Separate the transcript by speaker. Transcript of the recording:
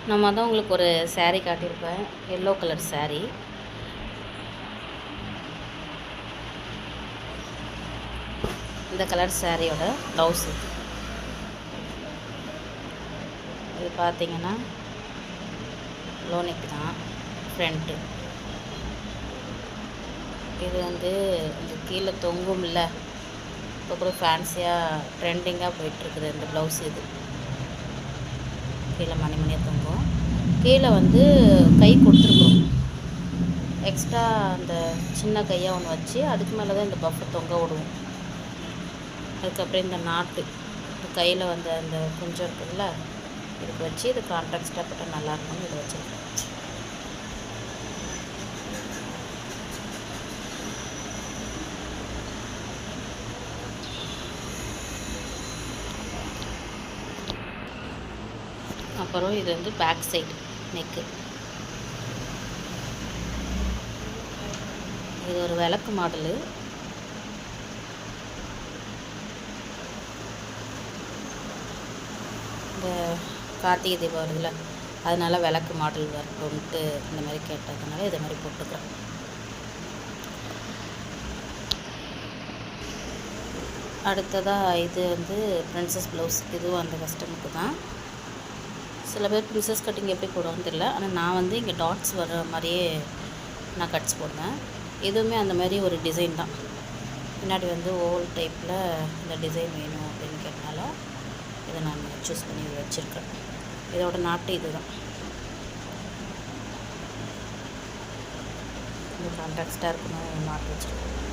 Speaker 1: நம்ம தான் உங்களுக்கு ஒரு saree காட்டியிருப்பேன், எல்லோ கலர் saree. இந்த கலர் சாரியோட ப்ளவுஸ் இது பார்த்தீங்கன்னா லோ நெக் தான் ஃப்ரண்ட்டு. இது வந்து இந்த கீழே தொங்கும் இல்லை, இப்போ கூட ஃபேன்சியாக ட்ரெண்டிங்காக போயிட்டுருக்குது இந்த ப்ளவுஸ். இது கீழே மணிமணியாக தொங்கும். கீழே வந்து கை கொடுத்துருக்கோம், எக்ஸ்ட்ரா அந்த சின்ன கையாக ஒன்று வச்சு அதுக்கு மேலே தான் இந்த பஃப் தொங்க விடுவோம். அதுக்கப்புறம் இந்த நாட்டு கையில் வந்து அந்த கொஞ்சம் இருக்குதுல்ல, இதுக்கு வச்சு இது கான்ட்ராக்டாக போட்டால் நல்லாயிருக்கும்னு இதை வச்சுருக்கேன். அப்புறம் இது வந்து பேக் சைடு நெக்கு. இது ஒரு விளக்கு மாடலு. இந்த கார்த்திகை தீபம் வருதுல்ல, அதனால் விளக்கு மாடல் வரட்டும்ட்டு இந்த மாதிரி கேட்டதுனால இதை மாதிரி போட்டுக்கிறேன். அடுத்ததாக இது வந்து ப்ரின்சஸ் ப்ளவுஸ். இதுவும் அந்த கஸ்டமருக்கு தான். சில பேர் ப்ரின்சஸ் கட்டிங் எப்படி போடுவான்னு தெரியல, ஆனால் நான் வந்து இங்கே டாட்ஸ் வர மாதிரியே நான் கட்ஸ் போடுவேன். இதுவுமே அந்த மாதிரி ஒரு டிசைன் தான். பின்னாடி வந்து ஓல் டைப்பில் இந்த டிசைன் வேணும் அப்படின்னு கேட்டனால இதை நான் சூஸ் பண்ணி வச்சுருக்கேன். இதோட நாட்டு இது தான். இது கான்ட்ராக்டாக இருக்கணும் நாட்டு வச்சுருக்கேன்.